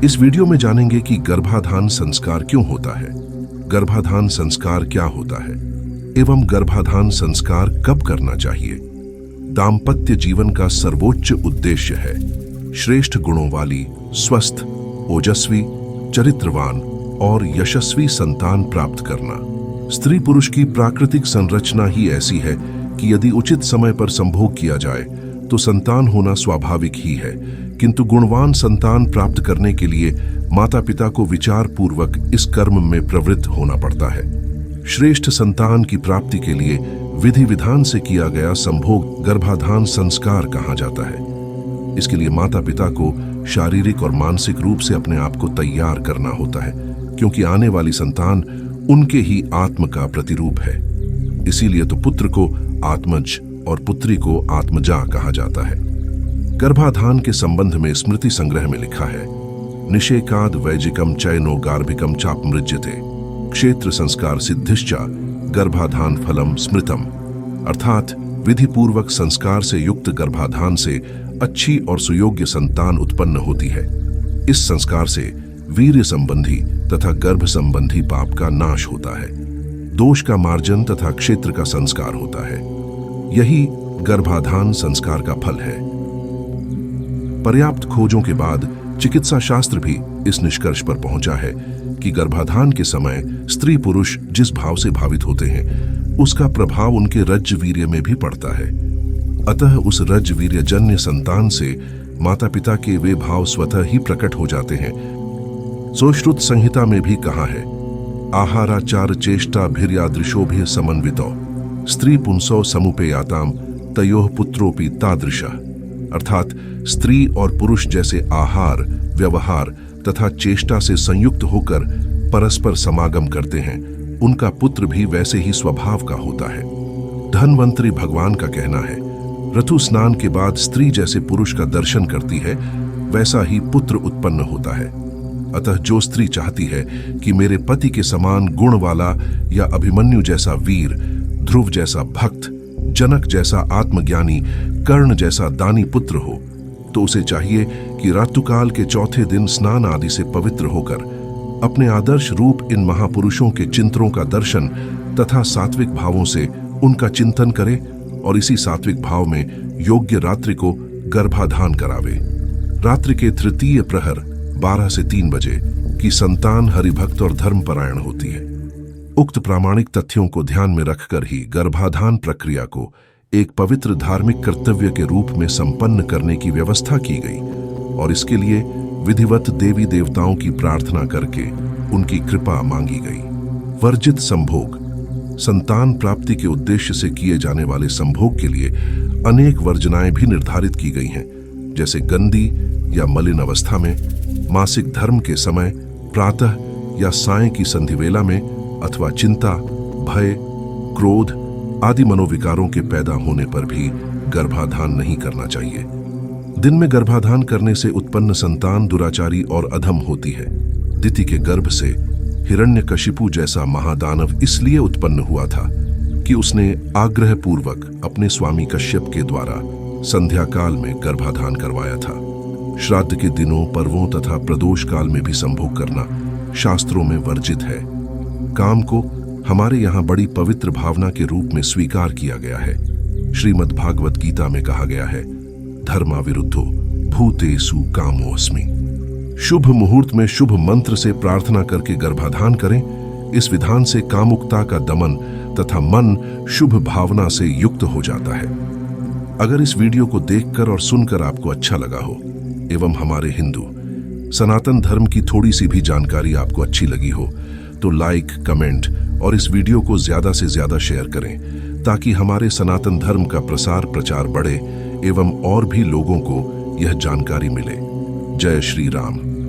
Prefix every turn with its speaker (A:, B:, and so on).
A: इस वीडियो में जानेंगे कि गर्भाधान संस्कार क्यों होता है, गर्भाधान संस्कार क्या होता है एवं गर्भाधान संस्कार कब करना चाहिए। दाम्पत्य जीवन का सर्वोच्च उद्देश्य है श्रेष्ठ गुणों वाली, स्वस्थ, ओजस्वी, चरित्रवान और यशस्वी संतान प्राप्त करना। स्त्री पुरुष की प्राकृतिक संरचना ही ऐसी है कि यदि उचित समय पर संभोग किया जाए तो संतान होना स्वाभाविक ही है, किंतु गुणवान संतान प्राप्त करने के लिए माता पिता को विचार पूर्वक इस कर्म में प्रवृत्त होना पड़ता है। श्रेष्ठ संतान की प्राप्ति के लिए विधि विधान से किया गया संभोग गर्भाधान संस्कार कहा जाता है। इसके लिए माता पिता को शारीरिक और मानसिक रूप से अपने आप को तैयार करना होता है, क्योंकि आने वाली संतान उनके ही आत्म का प्रतिरूप है। इसीलिए तो पुत्र को आत्मज और पुत्री को आत्मजा कहा जाता है। गर्भाधान के संबंध में स्मृति संग्रह में लिखा है, निषेकाद वैजिकम चयनो गार्भिकम चापमृज्यते क्षेत्र संस्कार सिद्धिश्चा गर्भाधान फलम स्मृतम। अर्थात विधि पूर्वक संस्कार से युक्त गर्भाधान से अच्छी और सुयोग्य संतान उत्पन्न होती है। इस संस्कार से वीर्य संबंधी तथा गर्भ संबंधी पाप का नाश होता है, दोष का मार्जन तथा क्षेत्र का संस्कार होता है। यही गर्भाधान संस्कार का फल है। पर्याप्त खोजों के बाद चिकित्सा शास्त्र भी इस निष्कर्ष पर पहुंचा है कि गर्भाधान के समय स्त्री पुरुष जिस भाव से भावित होते हैं उसका प्रभाव उनके रज्जवीर्य में भी पड़ता है। अतः उस रज्जवीर्यजन्य संतान से माता पिता के वे भाव स्वतः ही प्रकट हो जाते हैं। सुश्रुत संहिता में भी कहा है, आहाराचार चेष्टा भिर्यादृशोभिः समन्वितो स्त्री पुंसो समुपेयाताम तयोः पुत्रोपि तादृशः। अर्थात स्त्री और पुरुष जैसे आहार, व्यवहार तथा चेष्टा से संयुक्त होकर परस्पर समागम करते हैं, उनका पुत्र भी वैसे ही स्वभाव का होता है। धन्वंतरी भगवान का कहना है, ऋतु स्नान के बाद स्त्री जैसे पुरुष का दर्शन करती है वैसा ही पुत्र उत्पन्न होता है। अतः जो स्त्री चाहती है कि मेरे पति के समान गुण वाला या अभिमन्यु जैसा वीर, ध्रुव जैसा भक्त, जनक जैसा आत्मज्ञानी, कर्ण जैसा दानी पुत्र हो, तो उसे चाहिए कि ऋतुकाल के चौथे दिन स्नान आदि से पवित्र होकर अपने आदर्श रूप इन महापुरुषों के चिंतनों का दर्शन तथा सात्विक भावों से उनका चिंतन करे और इसी सात्विक भाव में योग्य रात्रि को गर्भाधान करावे। रात्रि के तृतीय प्रहर 12 से 3 बजे की संतान हरिभक्त और धर्मपरायण होती है। उक्त प्रामाणिक तथ्यों को ध्यान में रखकर ही गर्भाधान प्रक्रिया को एक पवित्र धार्मिक कर्तव्य के रूप में संपन्न करने की व्यवस्था की गई और इसके लिए विधिवत देवी देवताओं की प्रार्थना करके उनकी कृपा मांगी गई। वर्जित संभोग, संतान प्राप्ति के उद्देश्य से किए जाने वाले संभोग के लिए अनेक वर्जनाएं भी निर्धारित की गई हैं, जैसे गंदी या मलिन अवस्था में, मासिक धर्म के समय, प्रातः या सायं की संधिवेला में, अथवा चिंता, भय, क्रोध आदि मनोविकारों के पैदा होने पर भी गर्भाधान नहीं करना चाहिए। दिन में गर्भाधान करने से उत्पन्न संतान दुराचारी और अधम होती है। दिति के गर्भ से हिरण्यकशिपु जैसा महादानव इसलिए उत्पन्न हुआ था कि उसने आग्रह पूर्वक अपने स्वामी कश्यप के द्वारा संध्या काल में गर्भाधान करवाया था। श्राद्ध के दिनों, पर्वों तथा प्रदोष काल में भी संभोग करना शास्त्रों में वर्जित है। काम को हमारे यहाँ बड़ी पवित्र भावना के रूप में स्वीकार किया गया है। श्रीमद् भागवत गीता में कहा गया है, धर्मा विरुद्धो भूतेषु कामोऽस्मि। शुभ मुहूर्त में शुभ मंत्र से प्रार्थना करके गर्भाधान करें। इस विधान से कामुकता का दमन तथा मन शुभ भावना से युक्त हो जाता है। अगर इस वीडियो को देखकर और सुनकर आपको अच्छा लगा हो एवं हमारे हिंदू सनातन धर्म की थोड़ी सी भी जानकारी आपको अच्छी लगी हो तो लाइक, कमेंट और इस वीडियो को ज्यादा से ज्यादा शेयर करें ताकि हमारे सनातन धर्म का प्रसार प्रचार बढ़े एवं और भी लोगों को यह जानकारी मिले। जय श्री राम।